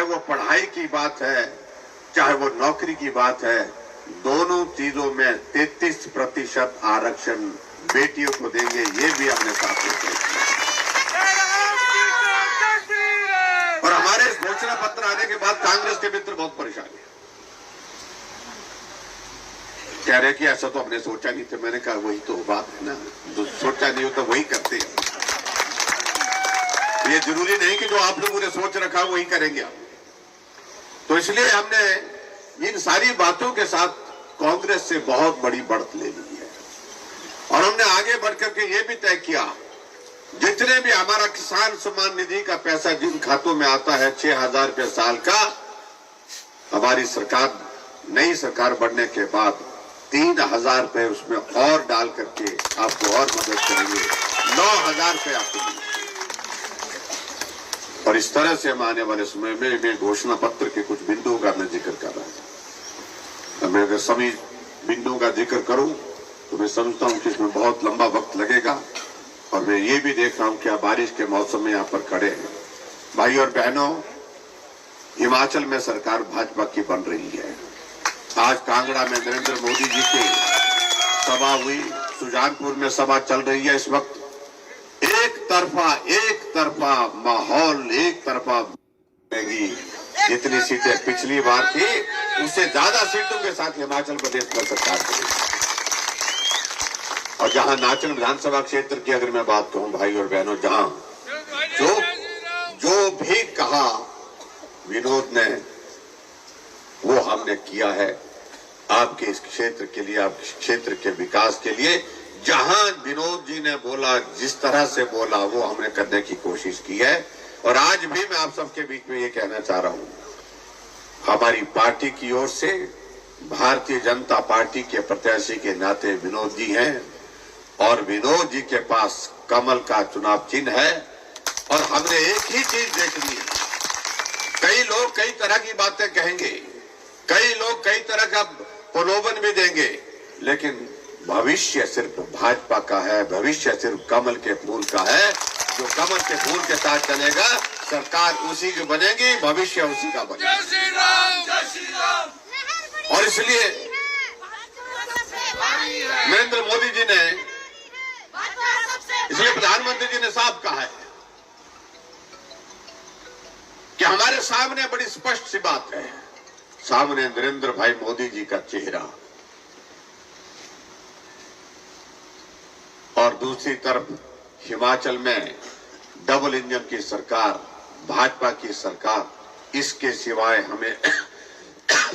चाहे वो पढ़ाई की बात है, चाहे वो नौकरी की बात है, दोनों चीजों में 33% आरक्षण बेटियों को देंगे, ये भी हमने साथ में तय किया। और हमारे इस घोषणा पत्र आने के बाद कांग्रेस के मित्र बहुत परेशान है, कह रहे कि ऐसा तो हमने सोचा नहीं था। मैंने कहा वही तो बात है ना, जो सोचा नहीं हो तो वही करते हैं। ये जरूरी नहीं कि जो आप लोगों ने सोच रखा वही करेंगे आप। तो इसलिए हमने इन सारी बातों के साथ कांग्रेस से बहुत बड़ी बढ़त ले ली है और हमने आगे बढ़कर के ये भी तय किया, जितने भी हमारा किसान सम्मान निधि का पैसा जिन खातों में आता है 6,000 रुपये साल का, हमारी सरकार नई सरकार बनने के बाद 3,000 रुपये उसमें और डाल करके आपको और मदद करेंगे, 9,000 रुपये आपको मिलेंगे। और इस तरह से हम आने वाले समय में मैं घोषणा पत्र के कुछ बिंदुओं का मैं जिक्र कर रहा था। मैं अगर सभी बिंदुओं का जिक्र करूं तो मैं समझता हूं कि इसमें बहुत लंबा वक्त लगेगा। और मैं ये भी देख रहा हूं कि बारिश के मौसम में यहाँ पर खड़े हैं भाई और बहनों, हिमाचल में सरकार भाजपा की बन रही है। आज कांगड़ा में नरेंद्र मोदी जी की सभा हुई, सुजानपुर में सभा चल रही है। इस वक्त एक तरफा माहौल, एक तरफा जितनी सीटें पिछली बार थी उससे ज्यादा सीटों के साथ हिमाचल प्रदेश में सरकार करेगी। और जहां नाचन विधानसभा क्षेत्र की अगर मैं बात कहूं भाई और बहनों, जहां जो भी कहा विनोद ने वो हमने किया है आपके इस क्षेत्र के लिए, आपके क्षेत्र के विकास के लिए। जहां विनोद जी ने बोला, जिस तरह से बोला, वो हमने करने की कोशिश की है। और आज भी मैं आप सबके बीच में ये कहना चाह रहा हूं, हमारी पार्टी की ओर से भारतीय जनता पार्टी के प्रत्याशी के नाते विनोद जी हैं और विनोद जी के पास कमल का चुनाव चिन्ह है। और हमने एक ही चीज देखनी है, कई लोग कई तरह की बातें कहेंगे, कई लोग कई तरह का प्रलोभन भी देंगे, लेकिन भविष्य सिर्फ भाजपा का है, भविष्य सिर्फ कमल के फूल का है। जो कमल के फूल के साथ चलेगा, सरकार उसी की बनेगी, भविष्य उसी का बनेगा। और इसलिए नरेंद्र मोदी जी ने, इसलिए प्रधानमंत्री जी ने साफ कहा है कि हमारे सामने बड़ी स्पष्ट सी बात है, सामने नरेंद्र भाई मोदी जी का चेहरा और दूसरी तरफ हिमाचल में डबल इंजन की सरकार, भाजपा की सरकार। इसके सिवाय हमें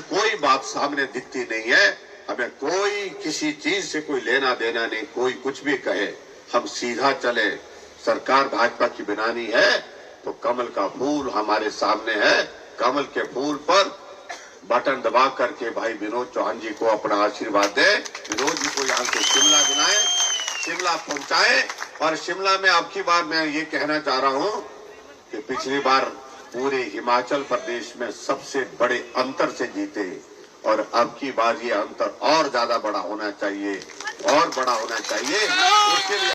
कोई बात सामने दिखती नहीं है। हमें कोई किसी चीज से कोई लेना देना नहीं, कोई कुछ भी कहे, हम सीधा चले। सरकार भाजपा की बनानी है तो कमल का फूल हमारे सामने है, कमल के फूल पर बटन दबा करके भाई विनोद चौहान जी को अपना आशीर्वाद दे, विनोद जी को यहाँ से शिमला बनाए, शिमला पहुंचाए। और शिमला में अब की बार मैं ये कहना चाह रहा हूं कि पिछली बार पूरे हिमाचल प्रदेश में सबसे बड़े अंतर से जीते और अब की बार ये अंतर और ज्यादा बड़ा होना चाहिए, और बड़ा होना चाहिए। उसके लिए